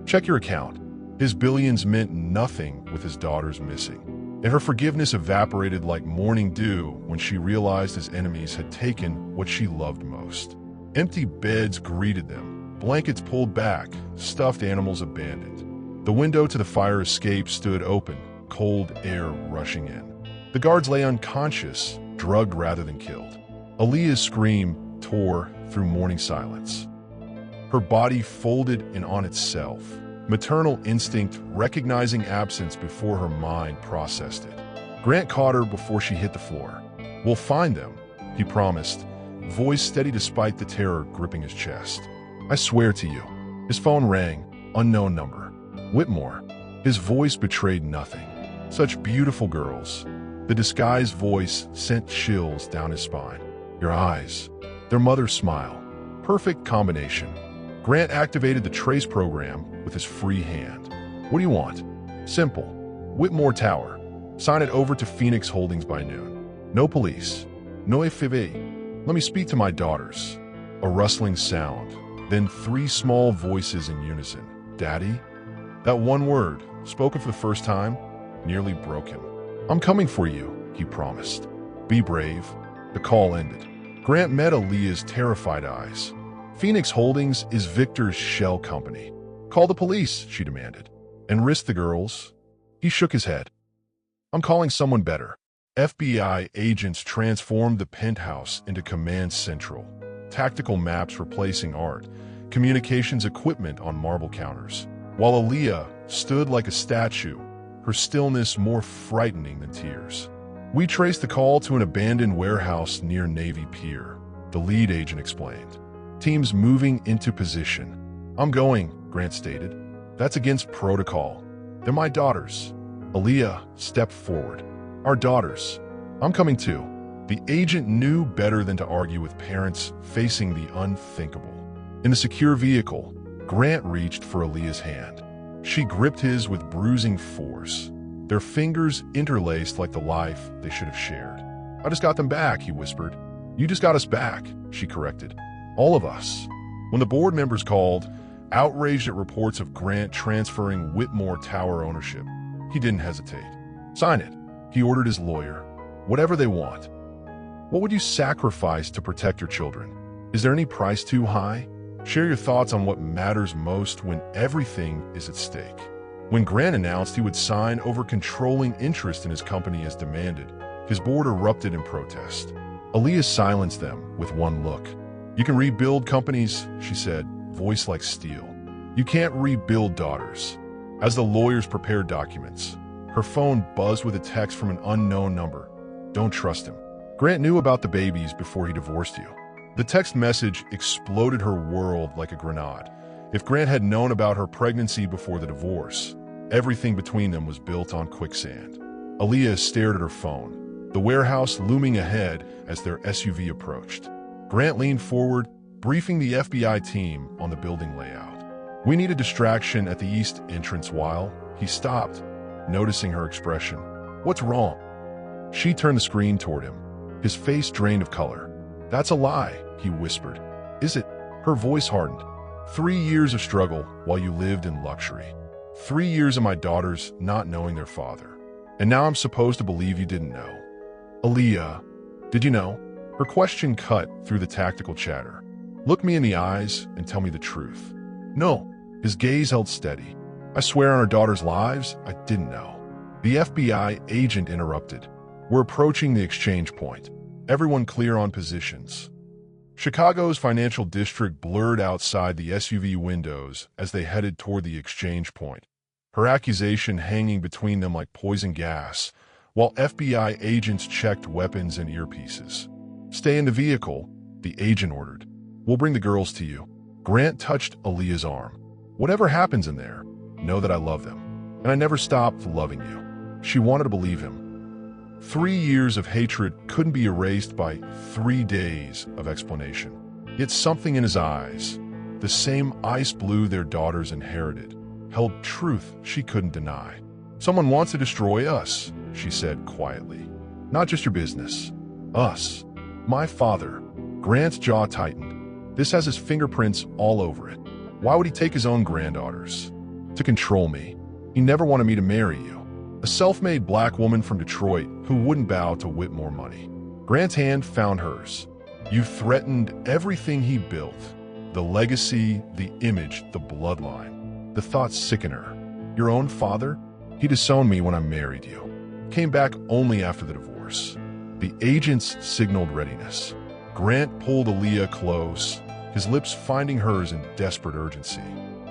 Check your account. His billions meant nothing with his daughters missing. And her forgiveness evaporated like morning dew when she realized his enemies had taken what she loved most. Empty beds greeted them, blankets pulled back, stuffed animals abandoned. The window to the fire escape stood open, cold air rushing in. The guards lay unconscious, drugged rather than killed. Aaliyah's scream tore through morning silence. Her body folded in on itself, maternal instinct recognizing absence before her mind processed it. Grant caught her before she hit the floor. We'll find them, he promised, voice steady despite the terror gripping his chest. I swear to you. His phone rang, unknown number. Whitmore. His voice betrayed nothing. Such beautiful girls. The disguised voice sent chills down his spine. Your eyes. Their mother's smile. Perfect combination. Grant activated the trace program with his free hand. What do you want? Simple. Whitmore Tower. Sign it over to Phoenix Holdings by noon. No police. No FV. Let me speak to my daughters. A rustling sound, then 3 small voices in unison. Daddy? That one word, spoken for the first time, nearly broke him. I'm coming for you, he promised. Be brave. The call ended. Grant met Aaliyah's terrified eyes. Phoenix Holdings is Victor's shell company. Call the police, she demanded. And risk the girls? He shook his head. I'm calling someone better. FBI agents transformed the penthouse into command central. Tactical maps replacing art, communications equipment on marble counters. While Aaliyah stood like a statue, her stillness more frightening than tears. We traced the call to an abandoned warehouse near Navy Pier, the lead agent explained. Teams moving into position. I'm going, Grant stated. That's against protocol. They're my daughters. Aaliyah stepped forward. Our daughters. I'm coming too. The agent knew better than to argue with parents facing the unthinkable. In the secure vehicle, Grant reached for Aaliyah's hand. She gripped his with bruising force, their fingers interlaced like the life they should have shared. I just got them back, he whispered. You just got us back, she corrected. All of us. When the board members called, outraged at reports of Grant transferring Whitmore Tower ownership, he didn't hesitate. Sign it, he ordered his lawyer. Whatever they want. What would you sacrifice to protect your children? Is there any price too high? Share your thoughts on what matters most when everything is at stake. When Grant announced he would sign over controlling interest in his company as demanded, his board erupted in protest. Aaliyah silenced them with one look. "You can rebuild companies," she said, voice like steel. "You can't rebuild daughters." As the lawyers prepared documents, her phone buzzed with a text from an unknown number. "Don't trust him. Grant knew about the babies before he divorced you." The text message exploded her world like a grenade. If Grant had known about her pregnancy before the divorce, everything between them was built on quicksand. Aaliyah stared at her phone, the warehouse looming ahead as their SUV approached. Grant leaned forward, briefing the FBI team on the building layout. "We need a distraction at the east entrance while..." He stopped, noticing her expression. "What's wrong?" She turned the screen toward him, his face drained of color. "That's a lie," he whispered. "Is it?" Her voice hardened. 3 years of struggle while you lived in luxury. 3 years of my daughters not knowing their father. And now I'm supposed to believe you didn't know." "Aaliyah, did you know?" Her question cut through the tactical chatter. "Look me in the eyes and tell me the truth." "No." His gaze held steady. "I swear on our daughters' lives, I didn't know." The FBI agent interrupted. "We're approaching the exchange point. Everyone clear on positions." Chicago's financial district blurred outside the SUV windows as they headed toward the exchange point, her accusation hanging between them like poison gas, while FBI agents checked weapons and earpieces. "Stay in the vehicle," the agent ordered. "We'll bring the girls to you." Grant touched Aaliyah's arm. "Whatever happens in there, know that I love them. And I never stopped loving you." She wanted to believe him. 3 years of hatred couldn't be erased by 3 days of explanation. Yet something in his eyes, the same ice blue their daughters inherited, held truth she couldn't deny. "Someone wants to destroy us," she said quietly. "Not just your business. Us. My father." Grant's jaw tightened. "This has his fingerprints all over it. Why would he take his own granddaughters? To control me. He never wanted me to marry you. A self-made black woman from Detroit who wouldn't bow to Whitmore money." Grant's hand found hers. "You threatened everything he built. The legacy, the image, the bloodline." The thought sickened her. "Your own father? He disowned me when I married you. Came back only after the divorce." The agents signaled readiness. Grant pulled Aaliyah close, his lips finding hers in desperate urgency.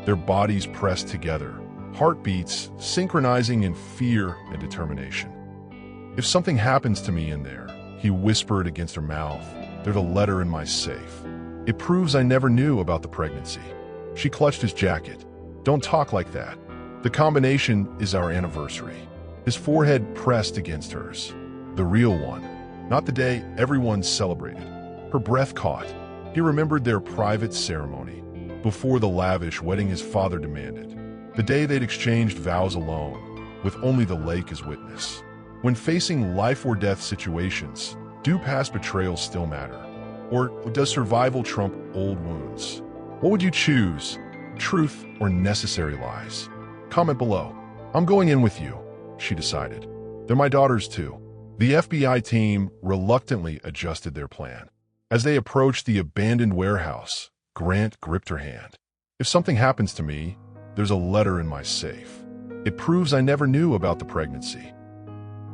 Their bodies pressed together, heartbeats synchronizing in fear and determination. "If something happens to me in there," he whispered against her mouth, "there's a letter in my safe. It proves I never knew about the pregnancy." She clutched his jacket. "Don't talk like that. The combination is our anniversary." His forehead pressed against hers. The real one, not the day everyone celebrated. Her breath caught. He remembered their private ceremony, before the lavish wedding his father demanded. The day they'd exchanged vows alone, with only the lake as witness. When facing life or death situations, do past betrayals still matter? Or does survival trump old wounds? What would you choose, truth or necessary lies? Comment below. "I'm going in with you," she decided. "They're my daughters too." The FBI team reluctantly adjusted their plan. As they approached the abandoned warehouse, Grant gripped her hand. "If something happens to me, there's a letter in my safe. It proves I never knew about the pregnancy."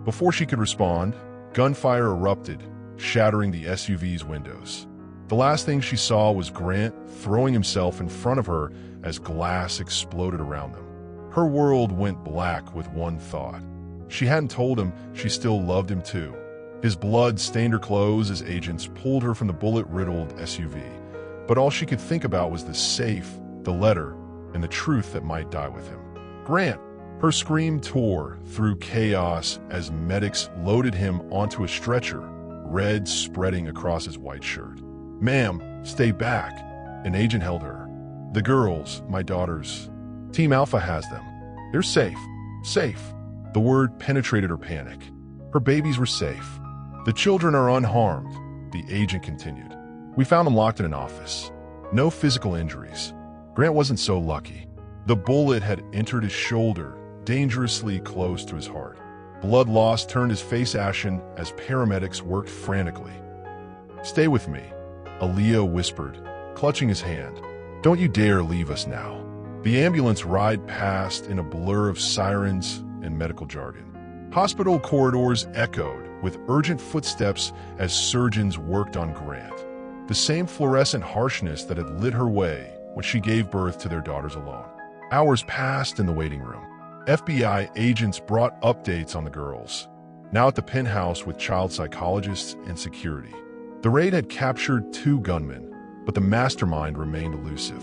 Before she could respond, gunfire erupted, shattering the SUV's windows. The last thing she saw was Grant throwing himself in front of her as glass exploded around them. Her world went black with one thought. She hadn't told him she still loved him too. His blood stained her clothes as agents pulled her from the bullet-riddled SUV. But all she could think about was the safe, the letter, and the truth that might die with him. "Grant!" Her scream tore through chaos as medics loaded him onto a stretcher, red spreading across his white shirt. "Ma'am, stay back." An agent held her. "The girls, my daughters. Team Alpha has them. They're safe. Safe." The word penetrated her panic. Her babies were safe. "The children are unharmed," the agent continued. "We found them locked in an office. No physical injuries." Grant wasn't so lucky. The bullet had entered his shoulder, dangerously close to his heart. Blood loss turned his face ashen as paramedics worked frantically. "Stay with me," Aaliyah whispered, clutching his hand. Don't you dare leave us now. The ambulance ride past in a blur of sirens and medical jargon. Hospital corridors echoed with urgent footsteps as surgeons worked on Grant. The same fluorescent harshness that had lit her way when she gave birth to their daughters alone. Hours passed in the waiting room. FBI agents brought updates on the girls, now at the penthouse with child psychologists and security. The raid had captured 2 gunmen, but the mastermind remained elusive.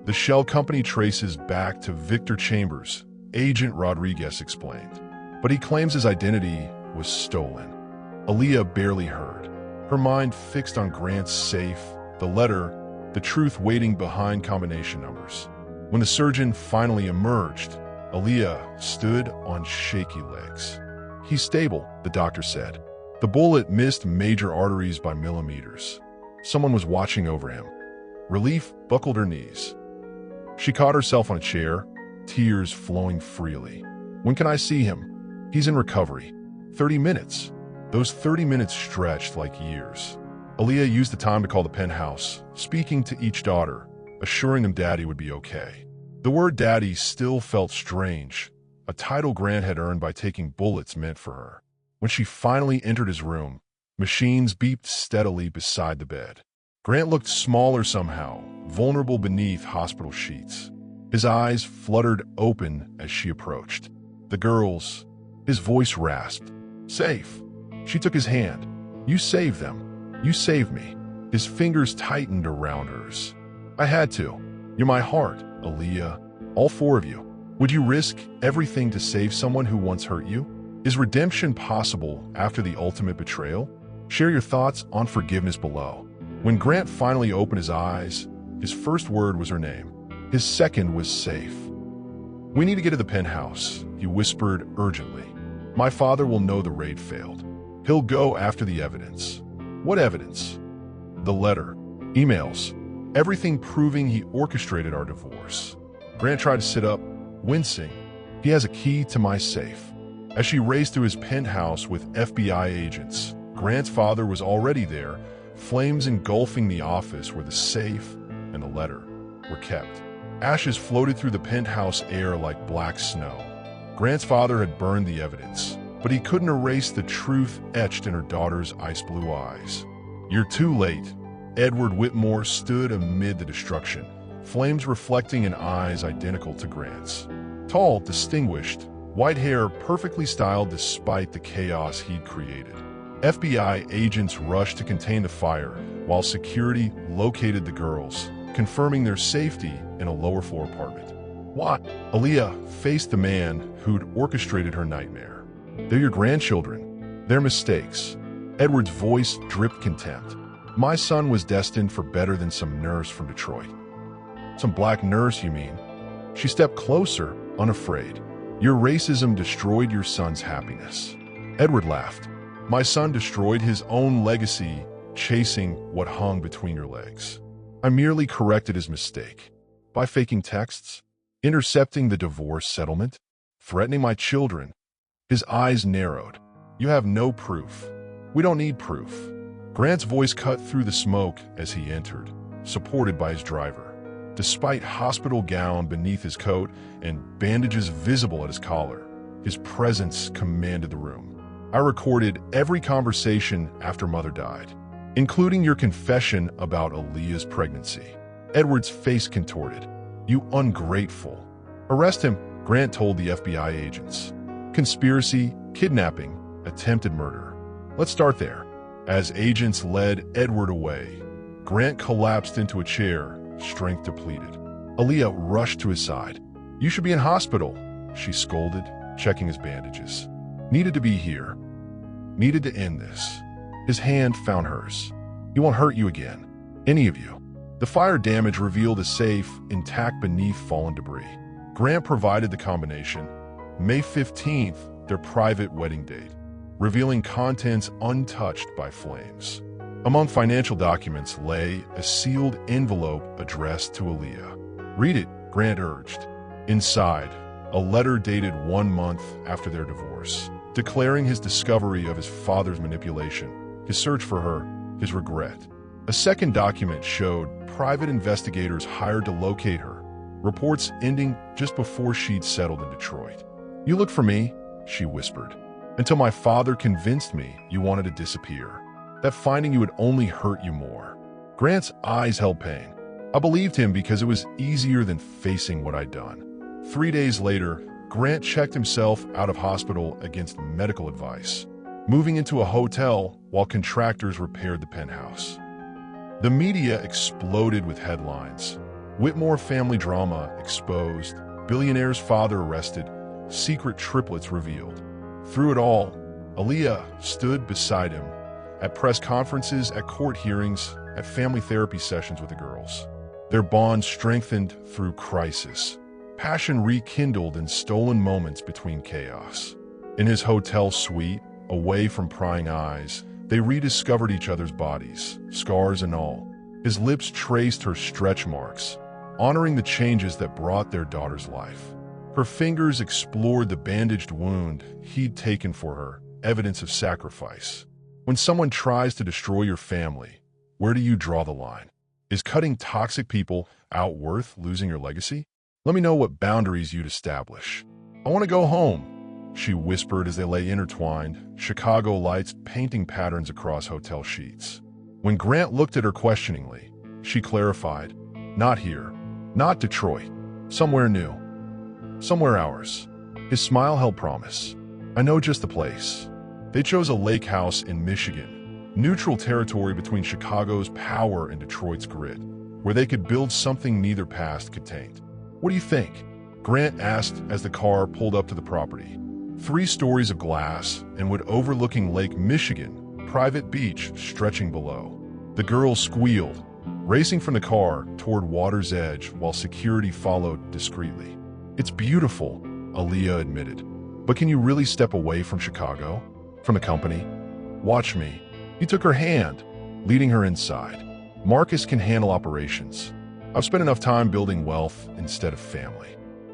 The shell company traces back to Victor Chambers, Agent Rodriguez explained, but he claims his identity was stolen. Aaliyah barely heard, her mind fixed on Grant's safe, the letter, the truth waiting behind combination numbers. When the surgeon finally emerged, Aaliyah stood on shaky legs. He's stable, the doctor said. The bullet missed major arteries by millimeters. Someone was watching over him. Relief buckled her knees. She caught herself on a chair, tears flowing freely. When can I see him? He's in recovery. 30 minutes. Those 30 minutes stretched like years. Aaliyah used the time to call the penthouse, speaking to each daughter, assuring them Daddy would be okay. The word Daddy still felt strange, a title Grant had earned by taking bullets meant for her. When she finally entered his room, machines beeped steadily beside the bed. Grant looked smaller somehow, vulnerable beneath hospital sheets. His eyes fluttered open as she approached. The girls, his voice rasped. Safe. She took his hand. You saved them. You saved me. His fingers tightened around hers. I had to. You're my heart, Aaliyah. All 4 of you. Would you risk everything to save someone who once hurt you? Is redemption possible after the ultimate betrayal? Share your thoughts on forgiveness below. When Grant finally opened his eyes, his first word was her name. His second was safe. We need to get to the penthouse, he whispered urgently. My father will know the raid failed. He'll go after the evidence. What evidence? The letter, emails, everything proving he orchestrated our divorce. Grant tried to sit up, wincing. He has a key to my safe. As she raced to his penthouse with FBI agents, Grant's father was already there, flames engulfing the office where the safe and the letter were kept. Ashes floated through the penthouse air like black snow. Grant's father had burned the evidence, but he couldn't erase the truth etched in her daughter's ice-blue eyes. You're too late. Edward Whitmore stood amid the destruction, flames reflecting in eyes identical to Grant's. Tall, distinguished, white hair perfectly styled despite the chaos he'd created. FBI agents rushed to contain the fire, while security located the girls, confirming their safety in a lower-floor apartment. What? Aaliyah faced the man who'd orchestrated her nightmare. They're your grandchildren. They're mistakes. Edward's voice dripped contempt. My son was destined for better than some nurse from Detroit. Some black nurse, you mean? She stepped closer, unafraid. Your racism destroyed your son's happiness. Edward laughed. My son destroyed his own legacy, chasing what hung between your legs. I merely corrected his mistake. By faking texts, intercepting the divorce settlement, threatening my children. His eyes narrowed. You have no proof. We don't need proof. Grant's voice cut through the smoke as he entered, supported by his driver. Despite hospital gown beneath his coat and bandages visible at his collar, his presence commanded the room. I recorded every conversation after Mother died, including your confession about Aaliyah's pregnancy. Edward's face contorted. You ungrateful. Arrest him, Grant told the FBI agents. Conspiracy, kidnapping, attempted murder. Let's start there. As agents led Edward away, Grant collapsed into a chair, strength depleted. Aaliyah rushed to his side. You should be in hospital, she scolded, checking his bandages. Needed to be here. Needed to end this. His hand found hers. He won't hurt you again. Any of you. The fire damage revealed a safe, intact beneath fallen debris. Grant provided the combination. May 15th, their private wedding date, revealing contents untouched by flames. Among financial documents lay a sealed envelope addressed to Aaliyah. Read it, Grant urged. Inside, a letter dated 1 month after their divorce, declaring his discovery of his father's manipulation, his search for her, his regret. A second document showed private investigators hired to locate her, reports ending just before she'd settled in Detroit. "You looked for me," she whispered, "until my father convinced me you wanted to disappear. That finding you would only hurt you more." Grant's eyes held pain. I believed him because it was easier than facing what I'd done. 3 days later, Grant checked himself out of hospital against medical advice, moving into a hotel while contractors repaired the penthouse. The media exploded with headlines. Whitmore family drama exposed, billionaire's father arrested, secret triplets revealed. Through it all, Aaliyah stood beside him, at press conferences, at court hearings, at family therapy sessions with the girls. Their bond strengthened through crisis. Passion rekindled in stolen moments between chaos. In his hotel suite, away from prying eyes, they rediscovered each other's bodies, scars and all. His lips traced her stretch marks, honoring the changes that brought their daughter's life. Her fingers explored the bandaged wound he'd taken for her, evidence of sacrifice. When someone tries to destroy your family, where do you draw the line? Is cutting toxic people out worth losing your legacy? Let me know what boundaries you'd establish. "I want to go home," she whispered as they lay intertwined, Chicago lights painting patterns across hotel sheets. When Grant looked at her questioningly, she clarified, "Not here, not Detroit, somewhere new, somewhere ours." His smile held promise. "I know just the place." They chose a lake house in Michigan, neutral territory between Chicago's power and Detroit's grit, where they could build something neither past could taint. "What do you think?" Grant asked as the car pulled up to the property. 3 stories of glass and wood overlooking Lake Michigan, private beach stretching below. The girls squealed, racing from the car toward water's edge while security followed discreetly. "It's beautiful," Aaliyah admitted. "But can you really step away from Chicago? From the company? Watch me." He took her hand, leading her inside. "Marcus can handle operations. I've spent enough time building wealth instead of family."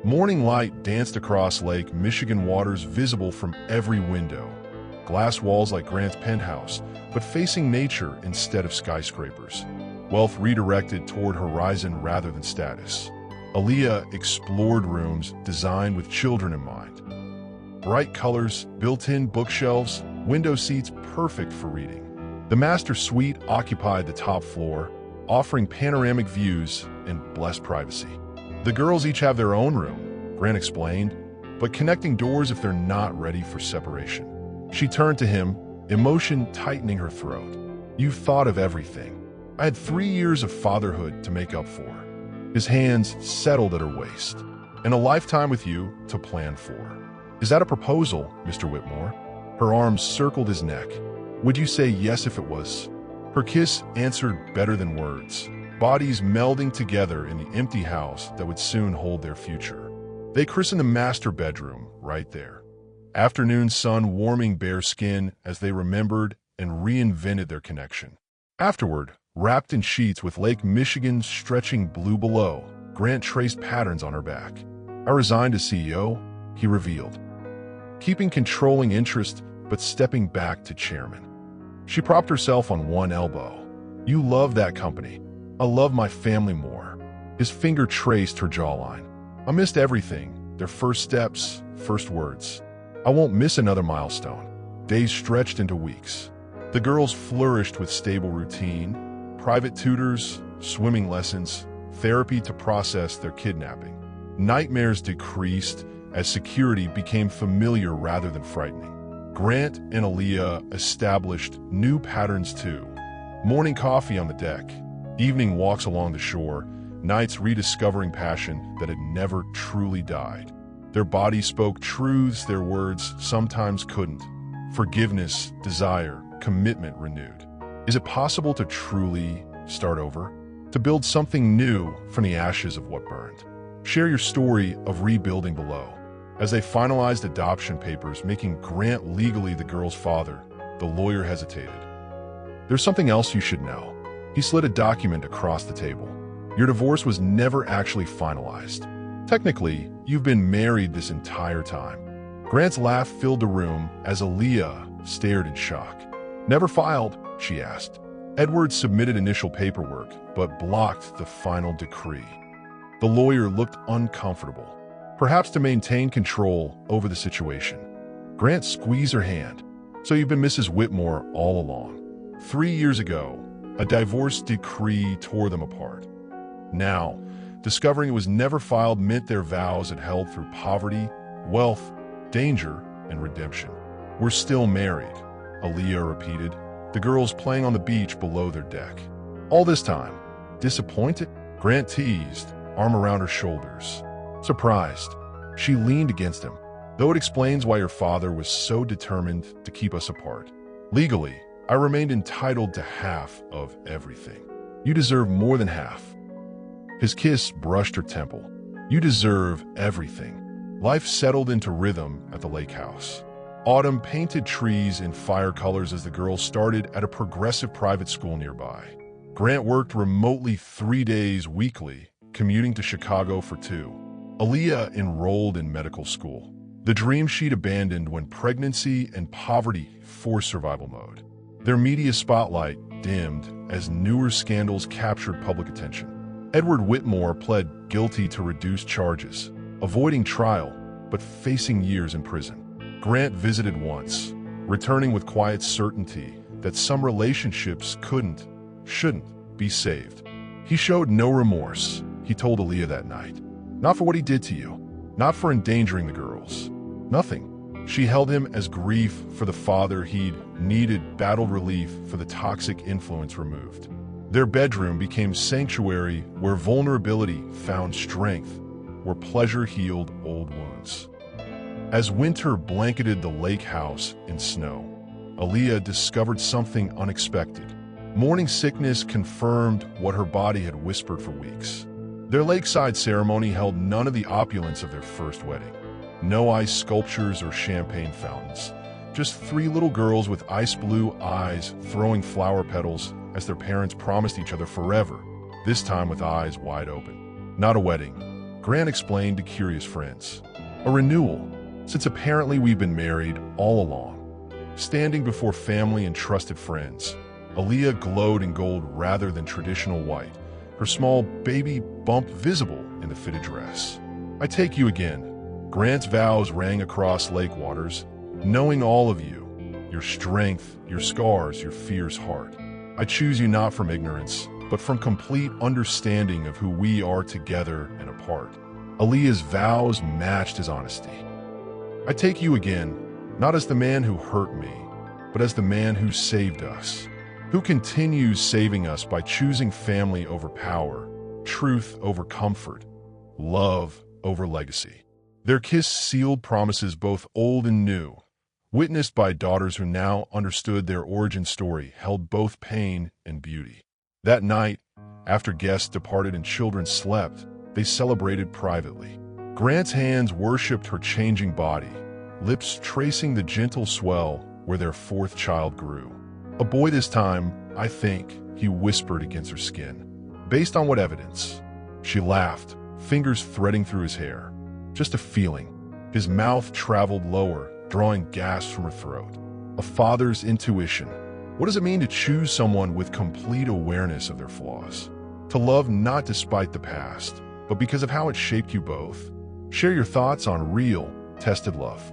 Morning light danced across Lake Michigan, waters visible from every window. Glass walls like Grant's penthouse, but facing nature instead of skyscrapers. Wealth redirected toward horizon rather than status. Aaliyah explored rooms designed with children in mind. Bright colors, built-in bookshelves, window seats perfect for reading. The master suite occupied the top floor, offering panoramic views and blessed privacy. "The girls each have their own room," Grant explained, "but connecting doors if they're not ready for separation." She turned to him, emotion tightening her throat. "You've thought of everything. I had 3 years of fatherhood to make up for." His hands settled at her waist. "And a lifetime with you to plan for." "Is that a proposal, Mr. Whitmore?" Her arms circled his neck. "Would you say yes if it was?" Her kiss answered better than words, bodies melding together in the empty house that would soon hold their future. They christened the master bedroom right there. Afternoon sun warming bare skin as they remembered and reinvented their connection. Afterward, wrapped in sheets with Lake Michigan stretching blue below, Grant traced patterns on her back. "I resigned as CEO," he revealed, keeping controlling interest but stepping back to chairman. She propped herself on one elbow. "You love that company. I love my family more." His finger traced her jawline. "I missed everything, their first steps, first words. I won't miss another milestone." Days stretched into weeks. The girls flourished with stable routine, private tutors, swimming lessons, therapy to process their kidnapping. Nightmares decreased as security became familiar rather than frightening. Grant and Aaliyah established new patterns too. Morning coffee on the deck, evening walks along the shore, nights rediscovering passion that had never truly died. Their bodies spoke truths their words sometimes couldn't. Forgiveness, desire, commitment renewed. Is it possible to truly start over? To build something new from the ashes of what burned? Share your story of rebuilding below. As they finalized adoption papers, making Grant legally the girl's father, the lawyer hesitated. "There's something else you should know." He slid a document across the table. "Your divorce was never actually finalized. Technically, you've been married this entire time." Grant's laugh filled the room as Aaliyah stared in shock. "Never filed?" she asked. Edward submitted initial paperwork, but blocked the final decree. The lawyer looked uncomfortable, perhaps to maintain control over the situation. Grant squeezed her hand. "So you've been Mrs. Whitmore all along." 3 years ago, a divorce decree tore them apart. Now, discovering it was never filed meant their vows had held through poverty, wealth, danger, and redemption. "We're still married," Aaliyah repeated, the girls playing on the beach below their deck. "All this time, disappointed?" Grant teased, arm around her shoulders. Surprised, she leaned against him. "Though it explains why your father was so determined to keep us apart. Legally, I remained entitled to half of everything. You deserve more than half." His kiss brushed her temple. "You deserve everything." Life settled into rhythm at the lake house. Autumn painted trees in fire colors as the girls started at a progressive private school nearby. Grant worked remotely 3 days weekly, commuting to Chicago for 2. Aaliyah enrolled in medical school, the dream she'd abandoned when pregnancy and poverty forced survival mode. Their media spotlight dimmed as newer scandals captured public attention. Edward Whitmore pled guilty to reduced charges, avoiding trial, but facing years in prison. Grant visited once, returning with quiet certainty that some relationships shouldn't be saved. He showed no remorse, he told Aaliyah that night. Not for what he did to you, not for endangering the girls. Nothing. She held him as grief for the father he'd needed, battled relief for the toxic influence removed. Their bedroom became sanctuary where vulnerability found strength, where pleasure healed old wounds. As winter blanketed the lake house in snow, Aaliyah discovered something unexpected. Morning sickness confirmed what her body had whispered for weeks. Their lakeside ceremony held none of the opulence of their first wedding. No ice sculptures or champagne fountains. Just 3 little girls with ice blue eyes throwing flower petals as their parents promised each other forever, this time with eyes wide open. Not a wedding, Grant explained to curious friends. A renewal, since apparently we've been married all along. Standing before family and trusted friends, Aaliyah glowed in gold rather than traditional white, her small baby bump visible in the fitted dress. "I take you again." Grant's vows rang across lake waters, "knowing all of you, your strength, your scars, your fierce heart. I choose you not from ignorance, but from complete understanding of who we are together and apart." Aaliyah's vows matched his honesty. "I take you again, not as the man who hurt me, but as the man who saved us, who continues saving us by choosing family over power, truth over comfort, love over legacy." Their kiss sealed promises both old and new, witnessed by daughters who now understood their origin story held both pain and beauty. That night, after guests departed and children slept, they celebrated privately. Grant's hands worshipped her changing body, lips tracing the gentle swell where their 4th child grew. "A boy this time, I think," he whispered against her skin. "Based on what evidence?" She laughed, fingers threading through his hair. "Just a feeling." His mouth traveled lower, drawing gasps from her throat. "A father's intuition. What does it mean to choose someone with complete awareness of their flaws? To love not despite the past, but because of how it shaped you both? Share your thoughts on real, tested love."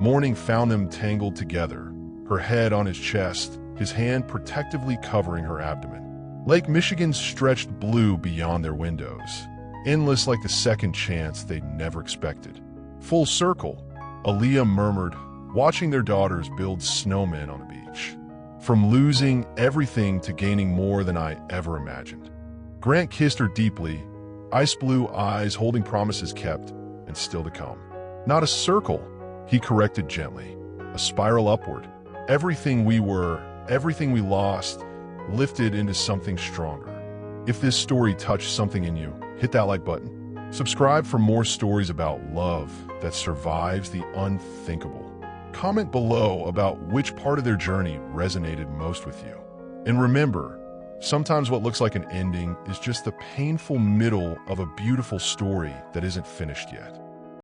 Morning found them tangled together, her head on his chest, his hand protectively covering her abdomen. Lake Michigan stretched blue beyond their windows, endless like the second chance they'd never expected. "Full circle," Aaliyah murmured, watching their daughters build snowmen on the beach. "From losing everything to gaining more than I ever imagined." Grant kissed her deeply, ice blue eyes holding promises kept and still to come. "Not a circle," he corrected gently, "a spiral upward. Everything we were, everything we lost, lifted into something stronger." If this story touched something in you, hit that like button. Subscribe for more stories about love that survives the unthinkable. Comment below about which part of their journey resonated most with you. And remember, sometimes what looks like an ending is just the painful middle of a beautiful story that isn't finished yet.